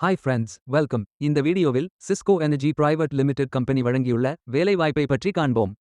Hi friends, welcome. இந்த வீடியோவில் Cisco energy private limited company வழங்கியுள்ள வேலைவாய்ப்பை பற்றி காண்போம்.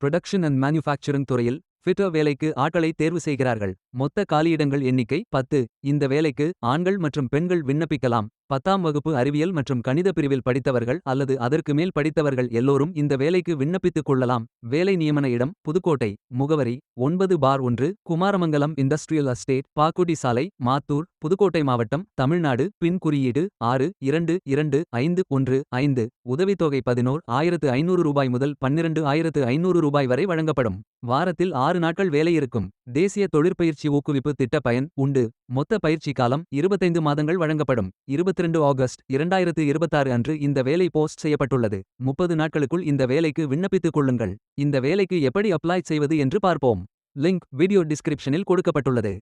புரொடக்ஷன் அண்ட் மேனுஃபேக்சரிங் துறையில் ஃபிட்டர் வேலைக்கு ஆட்களை தேர்வு செய்கிறார்கள். மொத்த காலியிடங்கள் எண்ணிக்கை 10. இந்த வேலைக்கு ஆண்கள் மற்றும் பெண்கள் விண்ணப்பிக்கலாம். 10ஆம் வகுப்பு அறிவியல் மற்றும் கணித பிரிவில் படித்தவர்கள் அல்லது அதற்கு மேல் படித்தவர்கள் எல்லோரும் இந்த வேலைக்கு விண்ணப்பித்துக் கொள்ளலாம். வேலை நியமன இடம் புதுக்கோட்டை. முகவரி 9/1 குமாரமங்கலம் இண்டஸ்ட்ரியல் எஸ்டேட், பாக்குடி சாலை, மாத்தூர், புதுக்கோட்டை மாவட்டம், தமிழ்நாடு. பின் குறியீடு 622515. உதவித்தொகை 11,500 ரூபாய் முதல் 12,500 ரூபாய் வரை வழங்கப்படும். வாரத்தில் 6 நாட்கள் வேலை இருக்கும். தேசிய தொழிற்பயிற்சி ஊக்குவிப்பு திட்ட பயன் உண்டு. மொத்த பயிற்சி காலம் 25 மாதங்கள் வழங்கப்படும். 22 ஆகஸ்ட் 2026 அன்று இந்த வேலை போஸ்ட் செய்யப்பட்டுள்ளது. 30 நாட்களுக்குள் இந்த வேலைக்கு விண்ணப்பித்துக் கொள்ளுங்கள். இந்த வேலைக்கு எப்படி அப்ளை செய்வது என்று பார்ப்போம். லிங்க் வீடியோ டிஸ்கிரிப்ஷனில் கொடுக்கப்பட்டுள்ளது.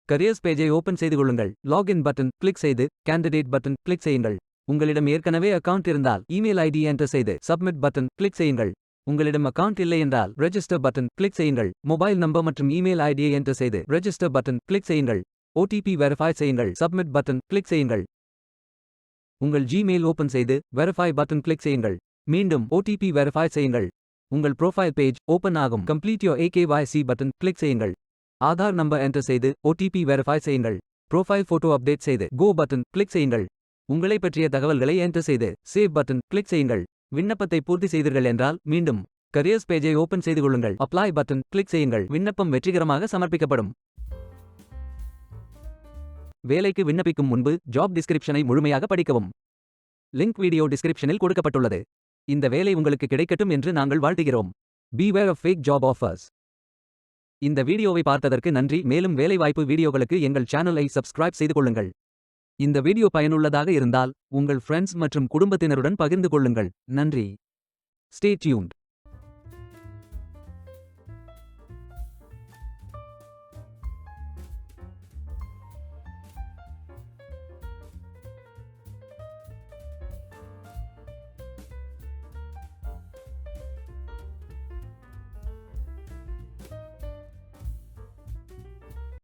கரியர்ஸ் பேஜை ஓபன் செய்து கொள்ளுங்கள். லாகின் பட்டன் கிளிக் செய்து கேண்டிடேட் பட்டன் கிளிக் செய்யுங்கள். உங்களிடம் ஏற்கனவே அக்கவுண்ட் இருந்தால் இமெயில் ஐடி என்டர் செய்து சப்மிட் பட்டன் கிளிக் செய்யுங்கள். உங்களிடம் அக்கவுண்ட் இல்லை என்றால் ரெஜிஸ்டர் பட்டன் கிளிக் செய்யுங்கள். மொபைல் நம்பர் மற்றும் இமெயில் ஐடியை என்டர் செய்து ரெஜிஸ்டர் பட்டன் கிளிக் செய்யுங்கள். ஓடிபி வெரிஃபை செய்யுங்கள். சப்மிட் பட்டன் கிளிக் செய்யுங்கள். உங்கள் ஜிமெயில் ஓபன் செய்து வெரிஃபை பட்டன் கிளிக் செய்யுங்கள். மீண்டும் ஓடிபி வெரிஃபை செய்யுங்கள். உங்கள் ப்ரொஃபைல் பேஜ் ஓபன் ஆகும். Complete your AKYC button click செய்யுங்கள். ஆதார் நம்பர் என்டர் செய்து ஓடிபி வெரிஃபை செய்யுங்கள். ப்ரொஃபைல் போட்டோ அப்டேட் செய்து கோ பட்டன் கிளிக் செய்யுங்கள். உங்களை பற்றிய தகவல்களை என்டர் செய்து சேவ் பட்டன் கிளிக் செய்யுங்கள். விண்ணப்பத்தை பூர்த்தி செய்தீர்கள் என்றால் மீண்டும் கரியர்ஸ் பேஜை ஓபன் செய்து கொள்ளுங்கள். அப்ளை பட்டன் கிளிக் செய்யுங்கள். விண்ணப்பம் வெற்றிகரமாக சமர்ப்பிக்கப்படும். வேலைக்கு விண்ணப்பிக்கும் முன்பு ஜாப் டிஸ்கிரிப்ஷனை முழுமையாக படிக்கவும். லிங்க் வீடியோ டிஸ்கிரிப்ஷனில் கொடுக்கப்பட்டுள்ளது. இந்த வேலை உங்களுக்கு கிடைக்கட்டும் என்று நாங்கள் வாழ்த்துகிறோம். Beware of fake job offers. இந்த வீடியோவை பார்த்ததற்கு நன்றி. மேலும் வேலைவாய்ப்பு வீடியோகளுக்கு எங்கள் சேனலை சப்ஸ்கிரைப் செய்து கொள்ளுங்கள். இந்த வீடியோ பயனுள்ளதாக இருந்தால் உங்கள் ஃப்ரெண்ட்ஸ் மற்றும் குடும்பத்தினருடன் பகிர்ந்து கொள்ளுங்கள். நன்றி. Stay tuned.